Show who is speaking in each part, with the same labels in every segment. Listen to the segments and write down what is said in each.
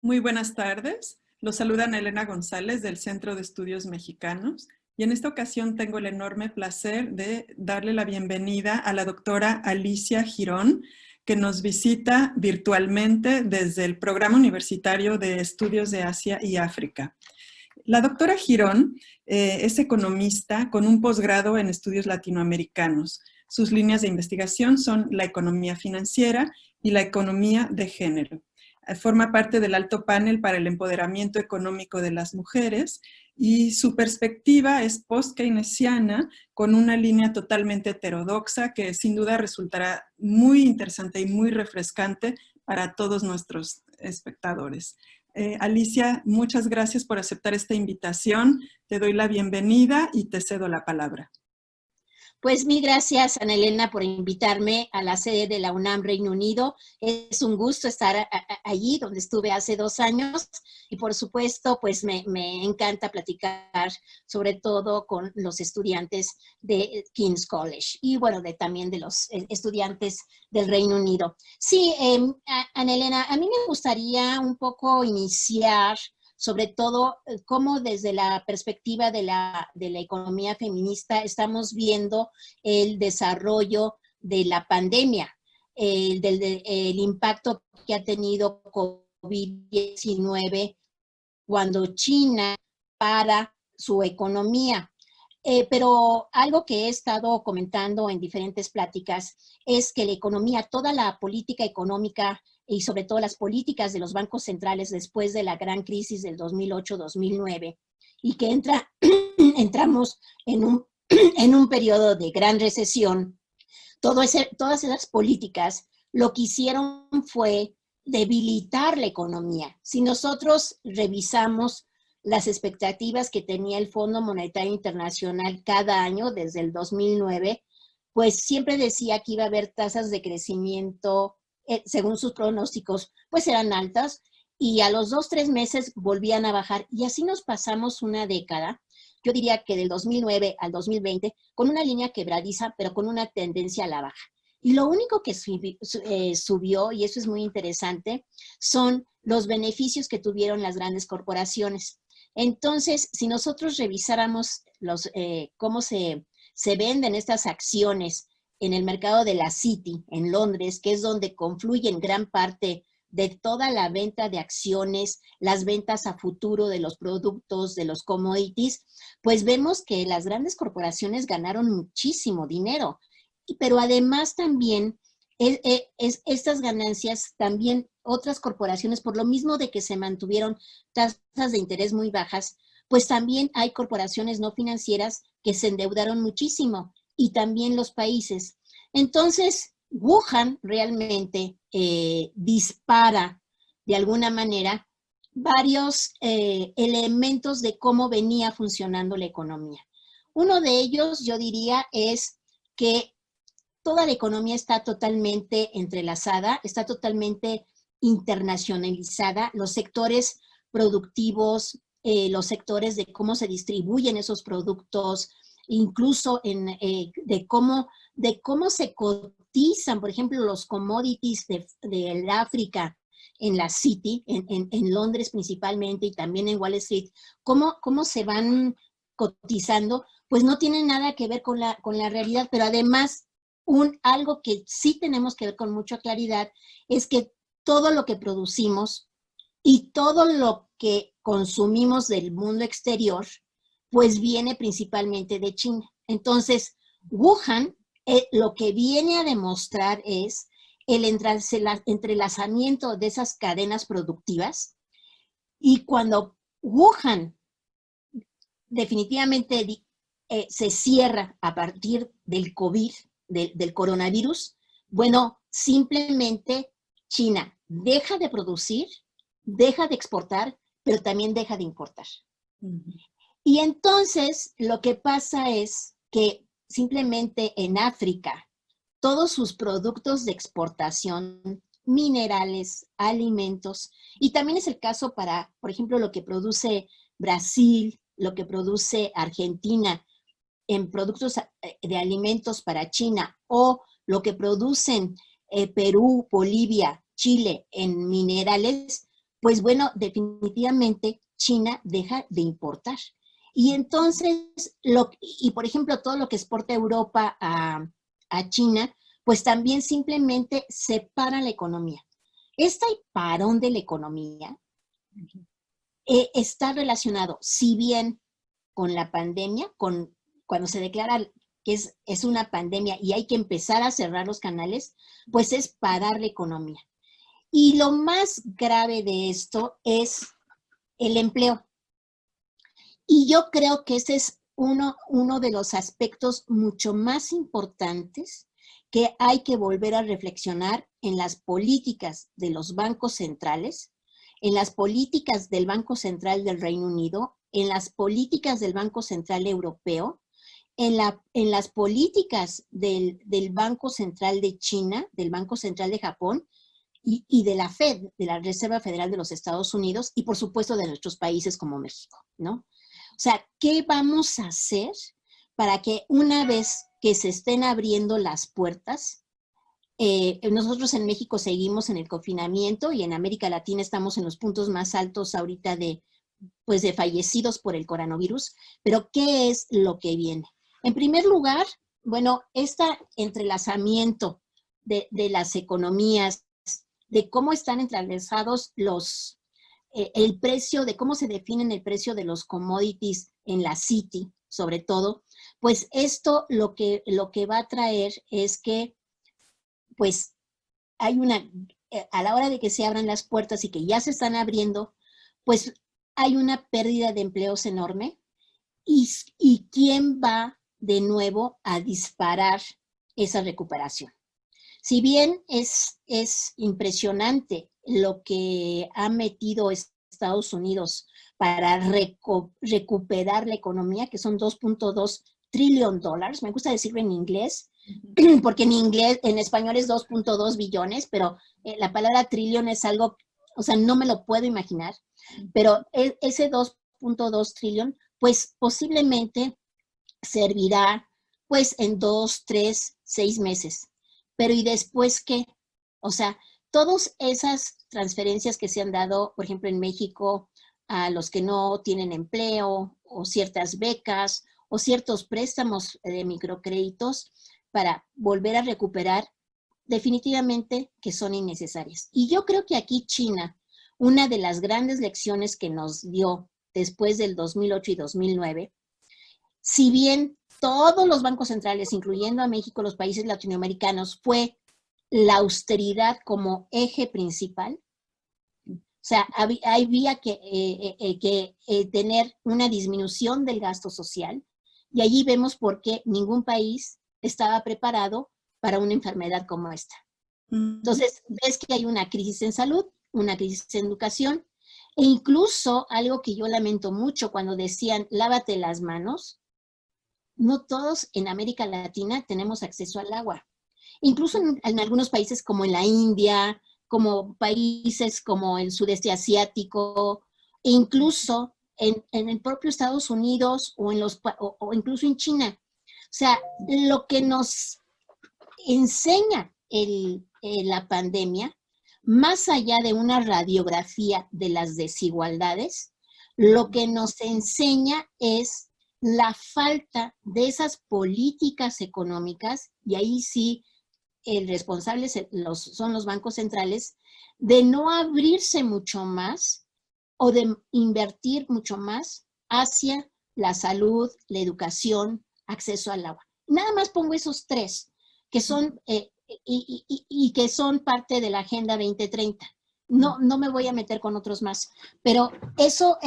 Speaker 1: Muy buenas tardes. Los saludan Elena González del Centro de Estudios Mexicanos y en esta ocasión tengo el enorme placer de darle la bienvenida a la doctora Alicia Girón, que nos visita virtualmente desde el Programa Universitario de Estudios de Asia y África. La doctora Girón es economista con un posgrado en estudios latinoamericanos. Sus líneas de investigación son la economía financiera y la economía de género. Forma parte del alto panel para el empoderamiento económico de las mujeres y su perspectiva es post-keynesiana con una línea totalmente heterodoxa que sin duda resultará muy interesante y muy refrescante para todos nuestros espectadores. Alicia, muchas gracias por aceptar esta invitación. Te doy la bienvenida y te cedo la palabra.
Speaker 2: Pues mil gracias, Ana Elena, por invitarme a la sede de la UNAM Reino Unido. Es un gusto estar allí, donde estuve hace 2 años, y por supuesto, pues me encanta platicar, sobre todo con los estudiantes de King's College, y bueno, también de los estudiantes del Reino Unido. Sí, Ana Elena, a mí me gustaría un poco iniciar sobre todo cómo desde la perspectiva de la economía feminista estamos viendo el desarrollo de la pandemia, el impacto que ha tenido COVID-19 cuando China para su economía. Pero algo que he estado comentando en diferentes pláticas es que la economía, toda la política económica y sobre todo las políticas de los bancos centrales después de la gran crisis del 2008-2009 y que entramos en un periodo de gran recesión, todas esas políticas lo que hicieron fue debilitar la economía. Si nosotros revisamos las expectativas que tenía el Fondo Monetario Internacional cada año desde el 2009, pues siempre decía que iba a haber tasas de crecimiento, según sus pronósticos, pues eran altas, y a los 2, 3 meses volvían a bajar, y así nos pasamos una década, yo diría que del 2009 al 2020, con una línea quebradiza, pero con una tendencia a la baja. Y lo único que subió, y eso es muy interesante, son los beneficios que tuvieron las grandes corporaciones. Entonces, si nosotros revisáramos cómo se venden estas acciones en el mercado de la City, en Londres, que es donde confluyen gran parte de toda la venta de acciones, las ventas a futuro de los productos, de los commodities, pues vemos que las grandes corporaciones ganaron muchísimo dinero. Pero además también estas ganancias, también otras corporaciones, por lo mismo de que se mantuvieron tasas de interés muy bajas, pues también hay corporaciones no financieras que se endeudaron muchísimo, y también los países. Entonces, Wuhan realmente dispara de alguna manera varios elementos de cómo venía funcionando la economía. Uno de ellos, yo diría, es que toda la economía está totalmente entrelazada, está totalmente internacionalizada, los sectores productivos, los sectores de cómo se distribuyen esos productos, incluso de cómo se cotizan, por ejemplo, los commodities de África en la City, en Londres principalmente, y también en Wall Street, cómo se van cotizando, pues no tiene nada que ver con la realidad, pero además algo que sí tenemos que ver con mucha claridad es que todo lo que producimos y todo lo que consumimos del mundo exterior, pues viene principalmente de China. Entonces, Wuhan lo que viene a demostrar es el entrelazamiento de esas cadenas productivas, y cuando Wuhan definitivamente se cierra a partir del COVID, del coronavirus, bueno, simplemente China deja de producir, deja de exportar, pero también deja de importar. Y entonces lo que pasa es que simplemente en África, todos sus productos de exportación, minerales, alimentos, y también es el caso para, por ejemplo, lo que produce Brasil, lo que produce Argentina en productos de alimentos para China, o lo que producen Perú, Bolivia, Chile en minerales, pues bueno, definitivamente China deja de importar. Y entonces, por ejemplo, todo lo que exporta Europa a China, pues también simplemente separa la economía. Este parón de la economía está relacionado, si bien con la pandemia, cuando se declara que es una pandemia y hay que empezar a cerrar los canales, pues es parar la economía. Y lo más grave de esto es el empleo. Y yo creo que ese es uno de los aspectos mucho más importantes que hay que volver a reflexionar en las políticas de los bancos centrales, en las políticas del Banco Central del Reino Unido, en las políticas del Banco Central Europeo, en las políticas del Banco Central de China, del Banco Central de Japón y de la Fed, de la Reserva Federal de los Estados Unidos y por supuesto de nuestros países como México, ¿no? O sea, ¿qué vamos a hacer para que una vez que se estén abriendo las puertas, nosotros en México seguimos en el confinamiento y en América Latina estamos en los puntos más altos ahorita de fallecidos por el coronavirus, pero ¿qué es lo que viene? En primer lugar, bueno, este entrelazamiento de las economías, de cómo están entrelazados el precio, de cómo se definen el precio de los commodities en la City, sobre todo, pues esto lo que va a traer es que, pues, hay a la hora de que se abran las puertas y que ya se están abriendo, pues hay una pérdida de empleos enorme y quién va de nuevo a disparar esa recuperación. Si bien es impresionante lo que ha metido Estados Unidos para recuperar la economía, que son $2.2 trillion, me gusta decirlo en inglés, porque en español es 2.2 billones, pero la palabra trillón es algo, o sea, no me lo puedo imaginar, pero ese 2.2 trillion, pues posiblemente servirá pues en 2, 3, 6 meses. Pero ¿y después qué? O sea, todas esas transferencias que se han dado, por ejemplo, en México, a los que no tienen empleo, o ciertas becas, o ciertos préstamos de microcréditos para volver a recuperar, definitivamente que son innecesarias. Y yo creo que aquí China, una de las grandes lecciones que nos dio después del 2008 y 2009, si bien todos los bancos centrales, incluyendo a México, los países latinoamericanos, fue la austeridad como eje principal, o sea, había que tener una disminución del gasto social, y allí vemos por qué ningún país estaba preparado para una enfermedad como esta. Entonces, ves que hay una crisis en salud, una crisis en educación, e incluso algo que yo lamento mucho cuando decían, lávate las manos. No todos en América Latina tenemos acceso al agua. Incluso en algunos países como en la India, como países como el sudeste asiático, e incluso en el propio Estados Unidos o incluso en China. O sea, lo que nos enseña la pandemia, más allá de una radiografía de las desigualdades, lo que nos enseña es la falta de esas políticas económicas, y ahí sí el responsable son los bancos centrales, de no abrirse mucho más o de invertir mucho más hacia la salud, la educación, acceso al agua. Nada más pongo esos tres, que son, y que son parte de la Agenda 2030. No me voy a meter con otros más, pero eso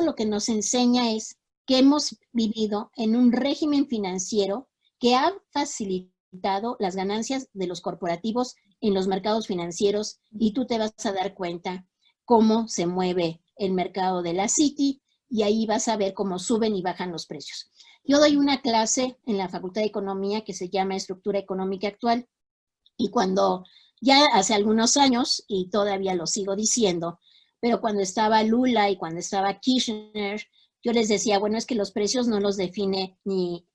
Speaker 2: lo que nos enseña es que hemos vivido en un régimen financiero que ha facilitado las ganancias de los corporativos en los mercados financieros, y tú te vas a dar cuenta cómo se mueve el mercado de la City, y ahí vas a ver cómo suben y bajan los precios. Yo doy una clase en la Facultad de Economía que se llama Estructura Económica Actual, y cuando ya hace algunos años, y todavía lo sigo diciendo, pero cuando estaba Lula y cuando estaba Kirchner, yo les decía, bueno, es que los precios no los define ni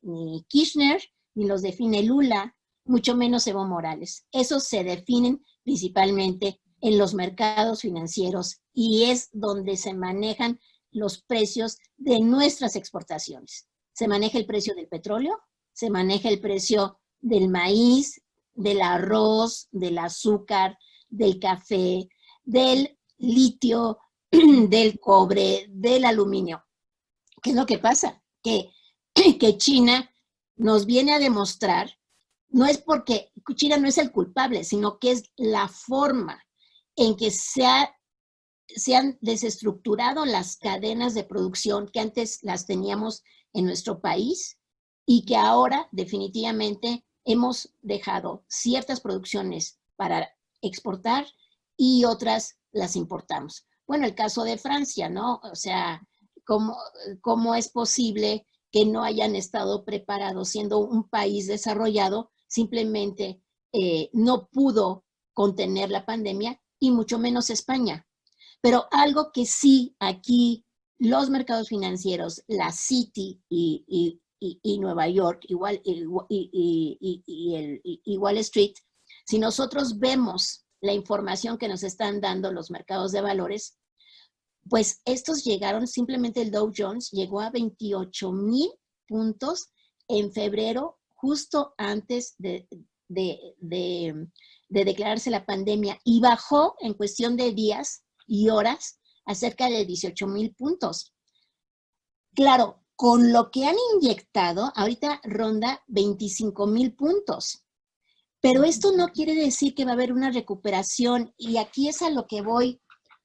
Speaker 2: Kirchner, ni los define Lula, mucho menos Evo Morales. Esos se definen principalmente en los mercados financieros y es donde se manejan los precios de nuestras exportaciones. Se maneja el precio del petróleo, se maneja el precio del maíz, del arroz, del azúcar, del café, del litio, del cobre, del aluminio. ¿Qué es lo que pasa? Que China nos viene a demostrar, no es porque China no es el culpable, sino que es la forma en que se han desestructurado las cadenas de producción que antes las teníamos en nuestro país y que ahora definitivamente hemos dejado ciertas producciones para exportar y otras las importamos. Bueno, el caso de Francia, ¿no? O sea, ¿cómo es posible que no hayan estado preparados siendo un país desarrollado? Simplemente no pudo contener la pandemia y mucho menos España. Pero algo que sí aquí los mercados financieros, la Citi y Nueva York, y Wall Street, si nosotros vemos la información que nos están dando los mercados de valores, pues estos llegaron, simplemente el Dow Jones llegó a 28,000 puntos en febrero, justo antes de declararse la pandemia, y bajó en cuestión de días y horas a cerca de 18,000 puntos. Claro, con lo que han inyectado, ahorita ronda 25,000 puntos. Pero esto no quiere decir que va a haber una recuperación, y aquí es a lo que voy.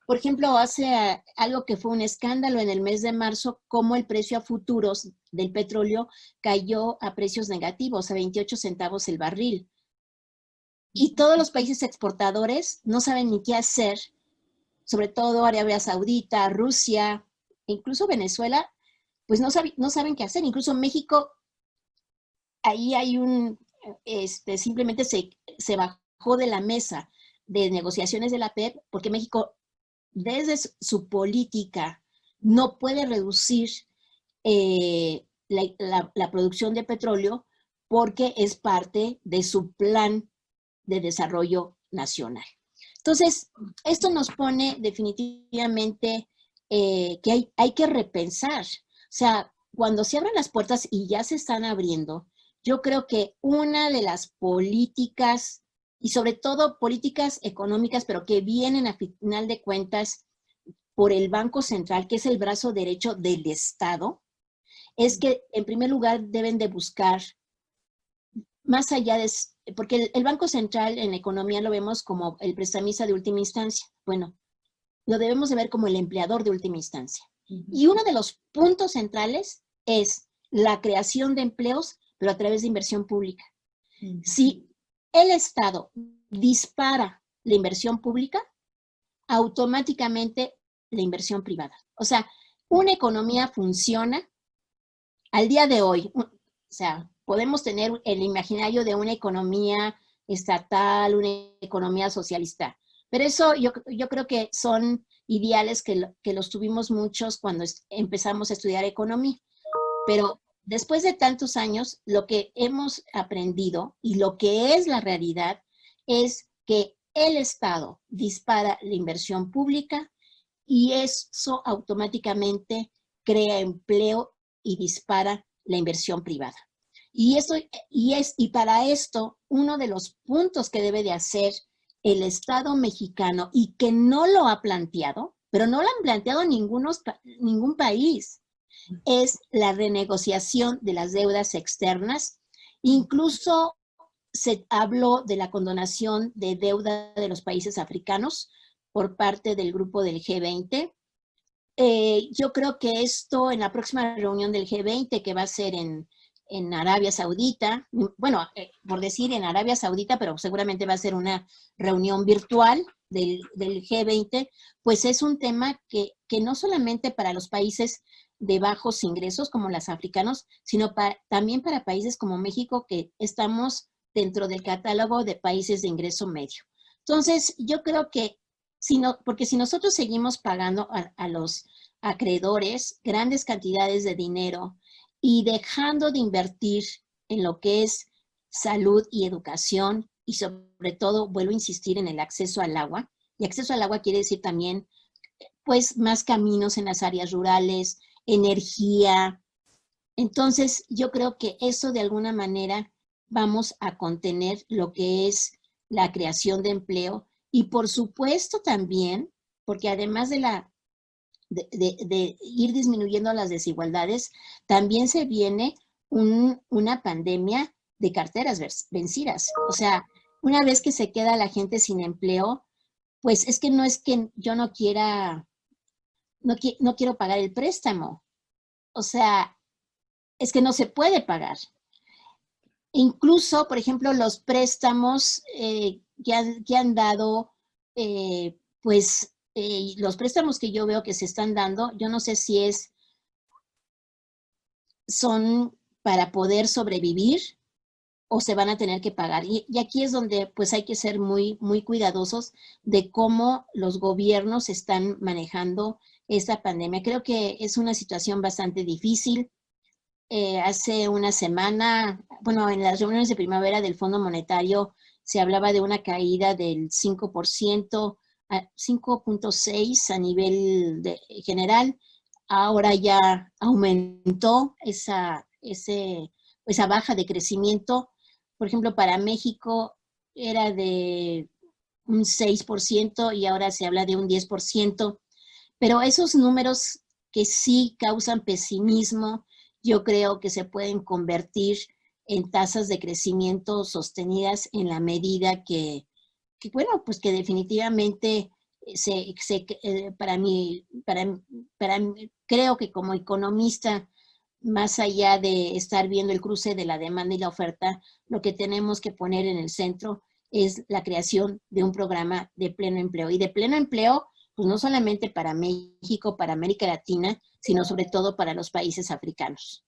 Speaker 2: Por ejemplo, hace algo que fue un escándalo en el mes de marzo, cómo el precio a futuros del petróleo cayó a precios negativos, a 28 centavos el barril. Y todos los países exportadores no saben ni qué hacer, sobre todo Arabia Saudita, Rusia, incluso Venezuela, pues no saben qué hacer. Incluso México, ahí hay simplemente se bajó de la mesa de negociaciones de la PEP porque México, desde su política, no puede reducir la producción de petróleo porque es parte de su plan de desarrollo nacional. Entonces, esto nos pone definitivamente que hay que repensar. O sea, cuando se abren las puertas y ya se están abriendo, yo creo que una de las políticas, y sobre todo políticas económicas, pero que vienen a final de cuentas por el Banco Central, que es el brazo derecho del Estado, es que en primer lugar deben de buscar más allá de, porque el Banco Central en economía lo vemos como el prestamista de última instancia. Bueno, lo debemos de ver como el empleador de última instancia. Y uno de los puntos centrales es la creación de empleos, pero a través de inversión pública. Si el Estado dispara la inversión pública, automáticamente la inversión privada. O sea, una economía funciona al día de hoy. O sea, podemos tener el imaginario de una economía estatal, una economía socialista, pero eso yo creo que son ideales que los tuvimos muchos cuando empezamos a estudiar economía. Pero después de tantos años, lo que hemos aprendido y lo que es la realidad es que el Estado dispara la inversión pública y eso automáticamente crea empleo y dispara la inversión privada. Y para esto, uno de los puntos que debe de hacer el Estado mexicano y que no lo ha planteado, pero no lo han planteado ningún país, es la renegociación de las deudas externas. Incluso se habló de la condonación de deuda de los países africanos por parte del grupo del G20. Yo creo que esto en la próxima reunión del G20, que va a ser en Arabia Saudita, bueno, por decir en Arabia Saudita, pero seguramente va a ser una reunión virtual del G20, pues es un tema que no solamente para los países de bajos ingresos como los africanos, sino también para países como México, que estamos dentro del catálogo de países de ingreso medio. Entonces, yo creo que, porque si nosotros seguimos pagando a los acreedores grandes cantidades de dinero y dejando de invertir en lo que es salud y educación, y sobre todo, vuelvo a insistir, en el acceso al agua, Y acceso al agua quiere decir también, pues, más caminos en las áreas rurales, energía. Entonces, yo creo que eso de alguna manera vamos a contener lo que es la creación de empleo y por supuesto también, porque además de ir disminuyendo las desigualdades, también se viene una pandemia de carteras vencidas. O sea, una vez que se queda la gente sin empleo, pues es que yo no quiera, no quiero pagar el préstamo. O sea, es que no se puede pagar. Incluso, por ejemplo, los préstamos que han dado, pues los préstamos que yo veo que se están dando, yo no sé si son para poder sobrevivir o se van a tener que pagar. Y aquí es donde pues hay que ser muy, muy cuidadosos de cómo los gobiernos están manejando esta pandemia. Creo que es una situación bastante difícil. Hace una semana, bueno, en las reuniones de primavera del Fondo Monetario se hablaba de una caída del 5%, a 5.6 a nivel general. Ahora ya aumentó esa baja de crecimiento. Por ejemplo, para México era de un 6% y ahora se habla de un 10%. Pero esos números que sí causan pesimismo, yo creo que se pueden convertir en tasas de crecimiento sostenidas en la medida bueno, pues que definitivamente para mí, creo que como economista, más allá de estar viendo el cruce de la demanda y la oferta, lo que tenemos que poner en el centro es la creación de un programa de pleno empleo. Y de pleno empleo, pues no solamente para México, para América Latina, sino sobre todo para los países africanos.